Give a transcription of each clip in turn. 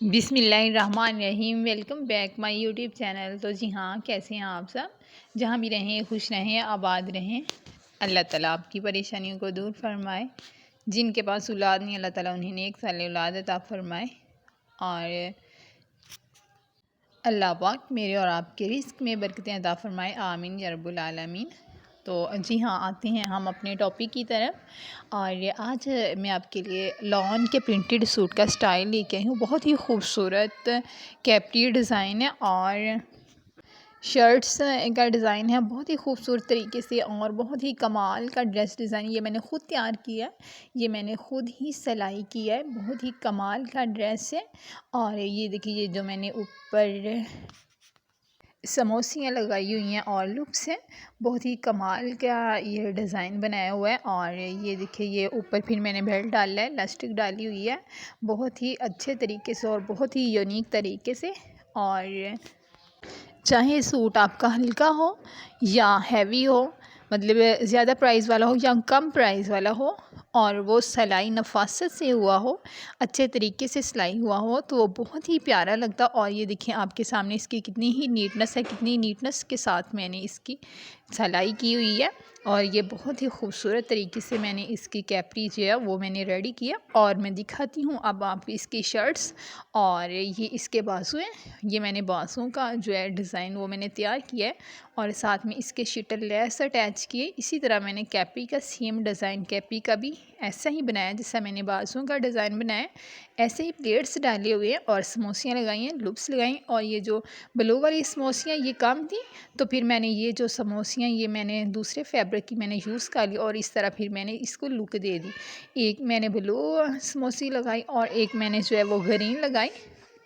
बिस्मिल्लाहिर्रहमानिर्रहीम। Welcome back my YouTube channel. तो जी हाँ, कैसे हैं आप सब? जहाँ भी रहें खुश रहें, आबाद रहें। अल्लाह ताला आपकी परेशानियों को दूर फरमाए। जिनके पास औलाद नहीं, अल्लाह ताला उन्हें नेक साले औलाद अता फरमाए। और अल्लाह पाक मेरे और आपके रिस्क में बरकतें अता फरमाए, आमीन या रब्बुल आलमीन। तो जी हाँ, आते हैं हम अपने टॉपिक की तरफ। और आज मैं आपके लिए लॉन के प्रिंटेड सूट का स्टाइल लेके आई हूँ। बहुत ही खूबसूरत कैप्री डिज़ाइन है और शर्ट्स का डिज़ाइन है बहुत ही खूबसूरत तरीके से, और बहुत ही कमाल का ड्रेस डिज़ाइन। ये मैंने ख़ुद तैयार किया है, ये मैंने ख़ुद ही सिलाई किया है। बहुत ही कमाल का ड्रेस है। और ये देखिए, ये जो मैंने ऊपर समोसियाँ लगाई हुई हैं और लुप्स हैं, बहुत ही कमाल का ये डिज़ाइन बनाया हुआ है। और ये देखिए, ये ऊपर फिर मैंने बेल्ट डाला है, इलास्टिक डाली हुई है बहुत ही अच्छे तरीके से और बहुत ही यूनिक तरीके से। और चाहे सूट आपका हल्का हो या हैवी हो, मतलब ज़्यादा प्राइस वाला हो या कम प्राइस वाला हो, और वो सिलाई नफासत से हुआ हो, अच्छे तरीके से सिलाई हुआ हो, तो वो बहुत ही प्यारा लगता। और ये देखिए आपके सामने इसकी कितनी ही नीटनेस है, कितनी नीटनेस के साथ मैंने इसकी सिलाई की हुई है। और ये बहुत ही खूबसूरत तरीके से मैंने इसकी कैप्री जो है वो मैंने रेडी किया। और मैं दिखाती हूँ अब आपको इसकी शर्ट्स। और ये इसके बाजू हैं, ये मैंने बाजुओं का जो है डिज़ाइन वो मैंने तैयार किया है, और साथ में इसके शिटर लेस अटैच किए। इसी तरह मैंने कैपरी का सेम डिज़ाइन कैपरी का भी ऐसा ही बनाया जैसा मैंने बाजुओं का डिज़ाइन बनाया। ऐसे ही प्लेट्स डाले हुए हैं और समोसियाँ लगाई हैं, लुप्स लगाई। और ये जो ब्लू वाली समोसियाँ ये कम थी, तो फिर मैंने ये जो समोसियाँ ये मैंने दूसरे फैब्रिक की मैंने यूज़ कर ली, और इस तरह फिर मैंने इसको लुक दे दी। एक मैंने ब्लू समोसी लगाई और एक मैंने जो है वो ग्रीन लगाई।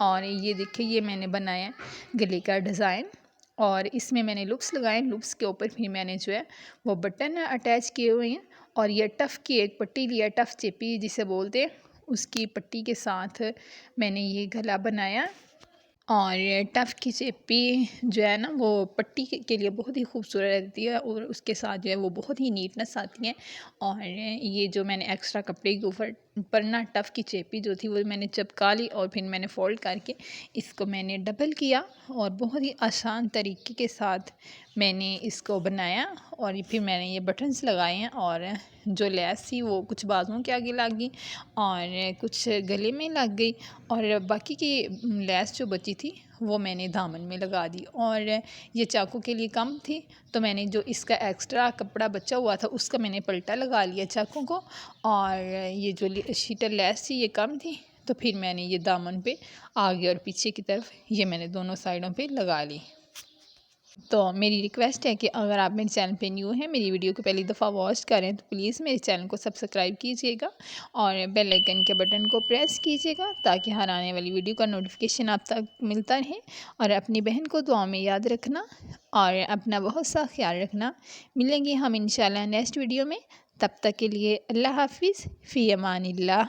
और ये देखिए, ये मैंने बनाया गले का डिज़ाइन, और इसमें मैंने लुप्स लगाए। लुप्स के ऊपर फिर मैंने जो है वो बटन अटैच किए हुए हैं। और ये टफ़ की एक पट्टी लिया, टफ़ चिप्पी जिसे बोलते हैं, उसकी पट्टी के साथ मैंने ये गला बनाया। और टफ़ की चिप्पी जो है ना, वो पट्टी के लिए बहुत ही खूबसूरत रहती है, और उसके साथ जो है वो बहुत ही नीटनेस आती है। और ये जो मैंने एक्स्ट्रा कपड़े के ऊपर ना टफ़ की चिप्पी जो थी वो मैंने चिपका ली, और फिर मैंने फ़ोल्ड करके इसको मैंने डबल किया, और बहुत ही आसान तरीके के साथ मैंने इसको बनाया। और फिर मैंने ये बटन्स लगाए हैं, और जो लेस थी वो कुछ बाजुओं के आगे लग गई और कुछ गले में लग गई, और बाकी की लेस जो बची थी वो मैंने दामन में लगा दी। और ये चाकू के लिए कम थी, तो मैंने जो इसका एक्स्ट्रा कपड़ा बचा हुआ था उसका मैंने पलटा लगा लिया चाकू को। और ये जो शीटर लेस थी ये कम थी, तो फिर मैंने ये दामन पे आगे और पीछे की तरफ ये मैंने दोनों साइडों पे लगा ली। तो मेरी रिक्वेस्ट है कि अगर आप मेरे चैनल पे न्यू हैं, मेरी वीडियो को पहली दफ़ा वॉच करें, तो प्लीज़ मेरे चैनल को सब्सक्राइब कीजिएगा और बेल आइकन के बटन को प्रेस कीजिएगा, ताकि हर आने वाली वीडियो का नोटिफिकेशन आप तक मिलता रहे। और अपनी बहन को दुआ में याद रखना, और अपना बहुत सा ख्याल रखना। मिलेंगे हम इंशाल्लाह नेक्स्ट वीडियो में। तब तक के लिए अल्लाह हाफिज़, फ़ी अमानिल्लाह।